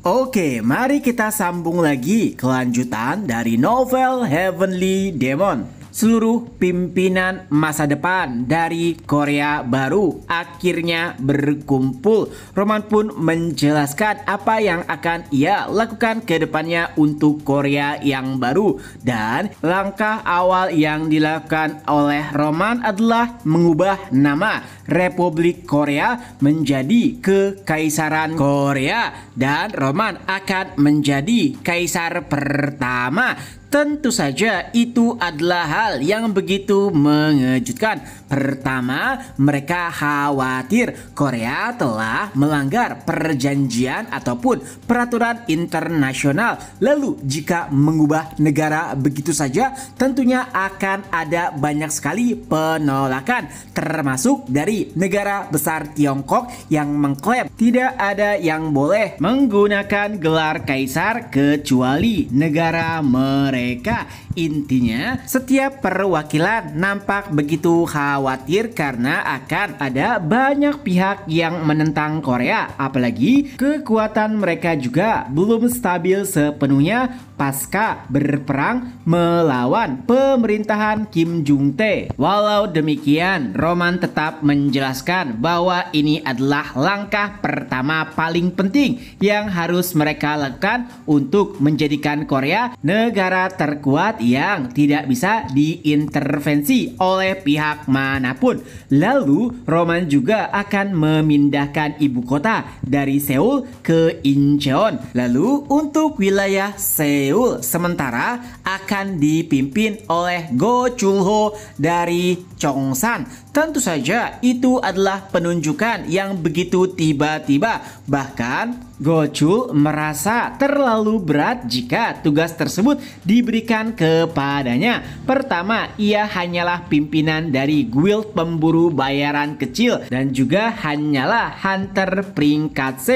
Oke, mari kita sambung lagi kelanjutan dari novel Heavenly Demon. Seluruh pimpinan masa depan dari Korea Baru akhirnya berkumpul. Roman pun menjelaskan apa yang akan ia lakukan ke depannya untuk Korea yang baru. Dan langkah awal yang dilakukan oleh Roman adalah mengubah nama Republik Korea menjadi Kekaisaran Korea. Dan Roman akan menjadi kaisar pertama. Tentu saja itu adalah hal yang begitu mengejutkan. Pertama, mereka khawatir Korea telah melanggar perjanjian ataupun peraturan internasional. Lalu jika mengubah negara begitu saja, tentunya akan ada banyak sekali penolakan. Termasuk dari negara besar Tiongkok yang mengklaim tidak ada yang boleh menggunakan gelar kaisar kecuali negara mereka. Intinya, setiap perwakilan nampak begitu khawatir karena akan ada banyak pihak yang menentang Korea. Apalagi kekuatan mereka juga belum stabil sepenuhnya pasca berperang melawan pemerintahan Kim Jong-tae. Walau demikian, Roman tetap menjelaskan bahwa ini adalah langkah pertama paling penting yang harus mereka lakukan untuk menjadikan Korea negara terkuat yang tidak bisa diintervensi oleh pihak manapun. Lalu Roman juga akan memindahkan ibu kota dari Seoul ke Incheon. Lalu untuk wilayah Seoul sementara akan dipimpin oleh Go Chul-ho dari Cheongsan. Tentu saja itu adalah penunjukan yang begitu tiba-tiba. Bahkan Go Chul merasa terlalu berat jika tugas tersebut diberikan kepadanya. Pertama, ia hanyalah pimpinan dari guild pemburu bayaran kecil dan juga hanyalah hunter peringkat C,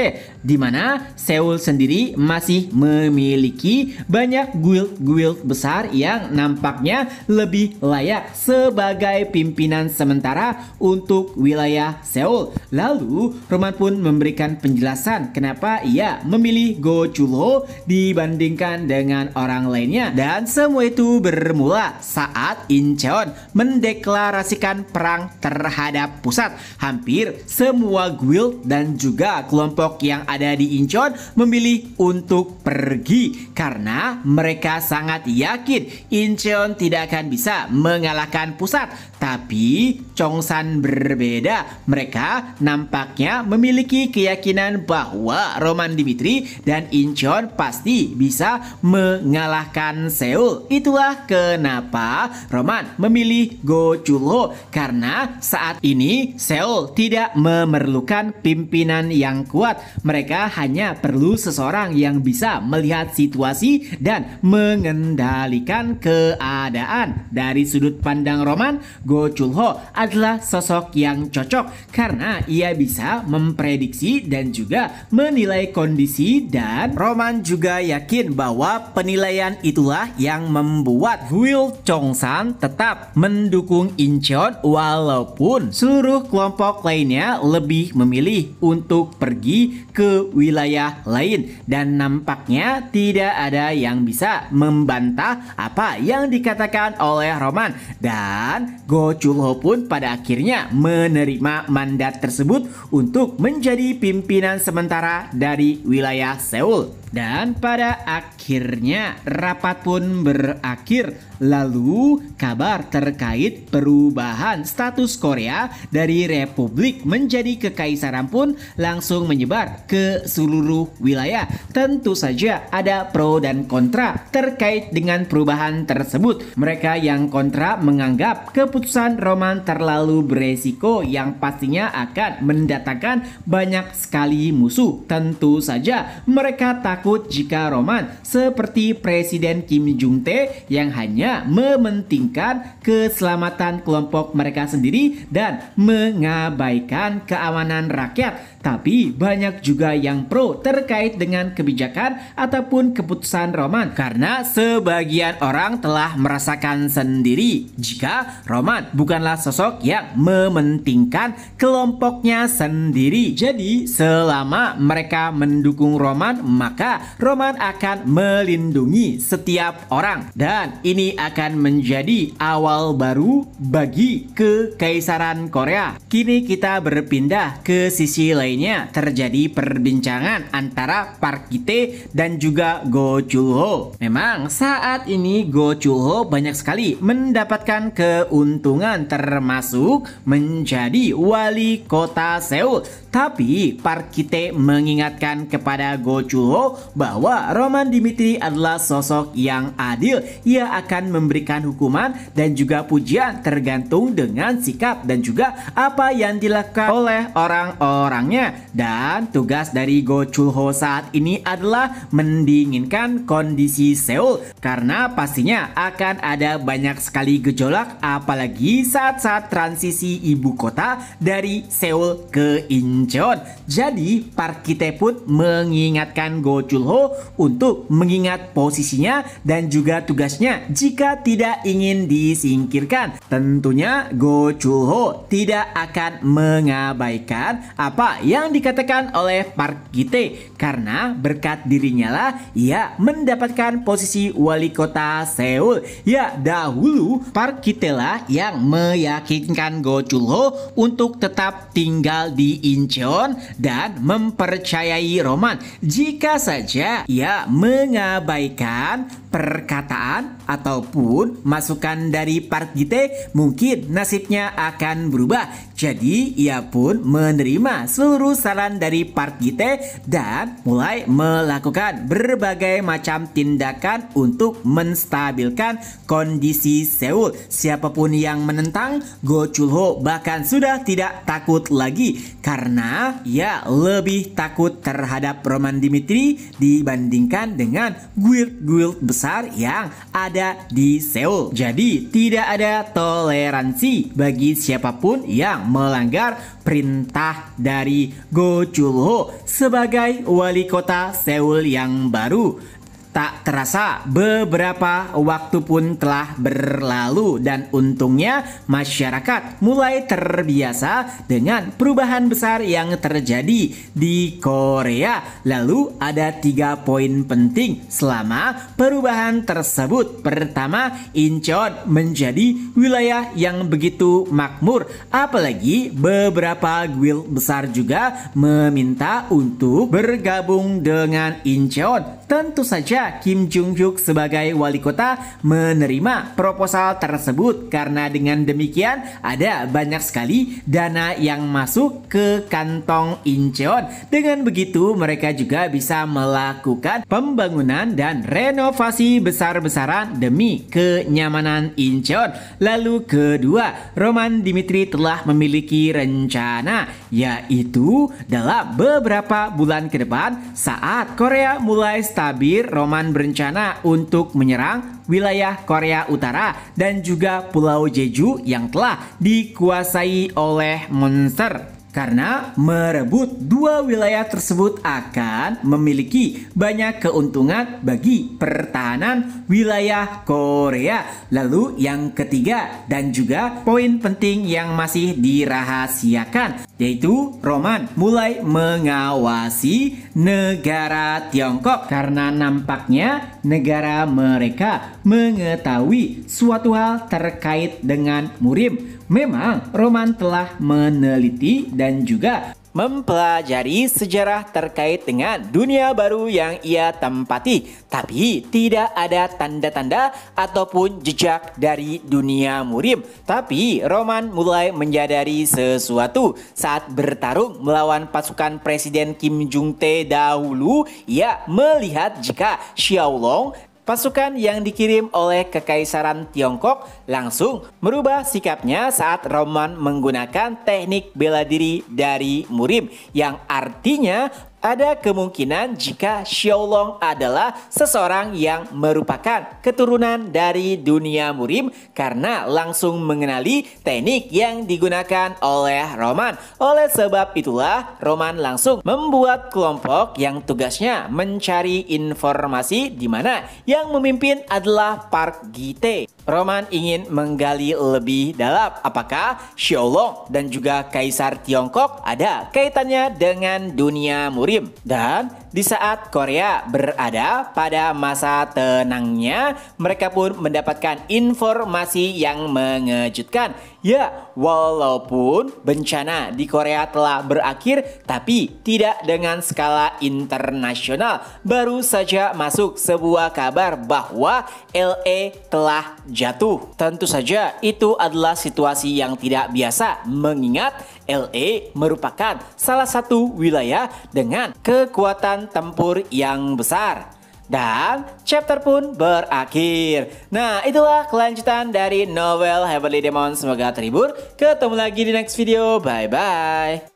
di mana Seoul sendiri masih memiliki banyak guild-guild besar yang nampaknya lebih layak sebagai pimpinan sementara untuk wilayah Seoul. Lalu Roman pun memberikan penjelasan kenapa ia memilih Go Chul-ho dibandingkan dengan orang lainnya. Dan semua itu bermula saat Incheon mendeklarasikan perang terhadap pusat. Hampir semua guild dan juga kelompok yang ada di Incheon memilih untuk pergi karena mereka sangat yakin Incheon tidak akan bisa mengalahkan pusat. Tapi Cheongsan berbeda. Mereka nampaknya memiliki keyakinan bahwa Roman Dimitri dan Incheon pasti bisa mengalahkan Seoul. Itulah kenapa Roman memilih Go Chul-ho, karena saat ini Seoul tidak memerlukan pimpinan yang kuat. Mereka hanya perlu seseorang yang bisa melihat situasi dan mengendalikan keadaan. Dari sudut pandang Roman, Go Chul-ho adalah sosok yang cocok karena ia bisa memprediksi dan juga menilai kondisi, dan Roman juga yakin bahwa penilaian itulah yang membuat guild Cheongsan tetap mendukung Incheon walaupun seluruh kelompok lainnya lebih memilih untuk pergi ke wilayah lain. Dan nampaknya tidak ada yang bisa membantah apa yang dikatakan oleh Roman. Dan Go Chul-ho pun pada akhirnya menerima mandat tersebut untuk menjadi pimpinan sementara dari wilayah Seoul. Dan pada akhirnya rapat pun berakhir. Lalu kabar terkait perubahan status Korea dari republik menjadi kekaisaran pun langsung menyebar ke seluruh wilayah. Tentu saja ada pro dan kontra terkait dengan perubahan tersebut. Mereka yang kontra menganggap keputusan Roman terlalu beresiko yang pastinya akan mendatangkan banyak sekali musuh. Tentu saja mereka takut jika Roman seperti Presiden Kim Jong-tae yang hanya mementingkan keselamatan kelompok mereka sendiri dan mengabaikan keamanan rakyat. tapi banyak juga yang pro terkait dengan kebijakan ataupun keputusan Roman karena sebagian orang telah merasakan sendiri jika Roman bukanlah sosok yang mementingkan kelompoknya sendiri. Jadi selama mereka mendukung Roman, maka Roman akan melindungi setiap orang dan ini akan menjadi awal baru bagi Kekaisaran Korea. Kini kita berpindah ke sisi lainnya, terjadi perbincangan antara Park Ki-tae dan juga Go Chul-ho. Memang saat ini Go Chul-ho banyak sekali mendapatkan keuntungan termasuk menjadi wali kota Seoul. Tapi Park Ki-tae mengingatkan kepada Go Chul-ho bahwa Roman Dimitri adalah sosok yang adil. Ia akan memberikan hukuman dan juga pujian tergantung dengan sikap dan juga apa yang dilakukan oleh orang-orangnya. Dan tugas dari Go Chul-ho saat ini adalah mendinginkan kondisi Seoul karena pastinya akan ada banyak sekali gejolak apalagi saat-saat transisi ibu kota dari Seoul ke Incheon. Jadi Park Ki-tae pun mengingatkan Go Chul-ho untuk mengingat posisinya dan juga tugasnya jika tidak ingin disingkirkan. Tentunya Go Chul-ho tidak akan mengabaikan apa yang dikatakan oleh Park Ki-tae karena berkat dirinya lah ia mendapatkan posisi wali kota Seoul. Ya, dahulu Park Ki-tae lah yang meyakinkan Go Chul-ho untuk tetap tinggal di Incheon dan mempercayai Roman jika saja ia mengabaikan perkataan ataupun masukan dari Park Ki-tae, mungkin nasibnya akan berubah. Jadi ia pun menerima seluruh saran dari Park Ki-tae dan mulai melakukan berbagai macam tindakan untuk menstabilkan kondisi Seoul. Siapapun yang menentang, Go Chul-ho bahkan sudah tidak takut lagi karena ia lebih takut terhadap Roman Dimitri dibandingkan dengan guild-guild besar yang ada di Seoul. Jadi tidak ada toleransi bagi siapapun yang melanggar perintah dari Go Chul-ho sebagai wali kota Seoul yang baru. Tak terasa beberapa waktu pun telah berlalu dan untungnya masyarakat mulai terbiasa dengan perubahan besar yang terjadi di Korea. Lalu ada 3 poin penting selama perubahan tersebut. Pertama, Incheon menjadi wilayah yang begitu makmur, apalagi beberapa guild besar juga meminta untuk bergabung dengan Incheon. Tentu saja Kim Jung-hyuk sebagai wali kota menerima proposal tersebut karena dengan demikian ada banyak sekali dana yang masuk ke kantong Incheon. Dengan begitu mereka juga bisa melakukan pembangunan dan renovasi besar-besaran demi kenyamanan Incheon. Lalu kedua, Roman Dimitri telah memiliki rencana, yaitu dalam beberapa bulan ke depan saat Korea mulai stabil, Roman berencana untuk menyerang wilayah Korea Utara dan juga Pulau Jeju yang telah dikuasai oleh monster. Karena merebut 2 wilayah tersebut akan memiliki banyak keuntungan bagi pertahanan wilayah Korea. Lalu yang ketiga dan juga poin penting yang masih dirahasiakan, yaitu Roman mulai mengawasi negara Tiongkok karena nampaknya negara mereka mengetahui suatu hal terkait dengan Murim. Memang Roman telah meneliti dan juga mempelajari sejarah terkait dengan dunia baru yang ia tempati, tapi tidak ada tanda-tanda ataupun jejak dari dunia Murim. Tapi Roman mulai menyadari sesuatu saat bertarung melawan pasukan Presiden Kim Jong-tae dahulu. Ia melihat jika Xiaolong, pasukan yang dikirim oleh Kekaisaran Tiongkok, langsung merubah sikapnya saat Roman menggunakan teknik bela diri dari Murim, yang artinya Ada kemungkinan jika Xiaolong adalah seseorang yang merupakan keturunan dari dunia murim karena langsung mengenali teknik yang digunakan oleh Roman. Oleh sebab itulah Roman langsung membuat kelompok yang tugasnya mencari informasi di mana yang memimpin adalah Park Gite. Roman ingin menggali lebih dalam apakah Xiaolong dan juga Kaisar Tiongkok ada kaitannya dengan dunia murim. Dan di saat Korea berada pada masa tenangnya, mereka pun mendapatkan informasi yang mengejutkan. Ya, walaupun bencana di Korea telah berakhir, tapi tidak dengan skala internasional. Baru saja masuk sebuah kabar bahwa LA telah jatuh. Tentu saja itu adalah situasi yang tidak biasa mengingat LA merupakan salah satu wilayah dengan kekuatan tempur yang besar. Dan chapter pun berakhir. Nah, itulah kelanjutan dari novel Heavenly Demon. Semoga terhibur. Ketemu lagi di next video. Bye-bye.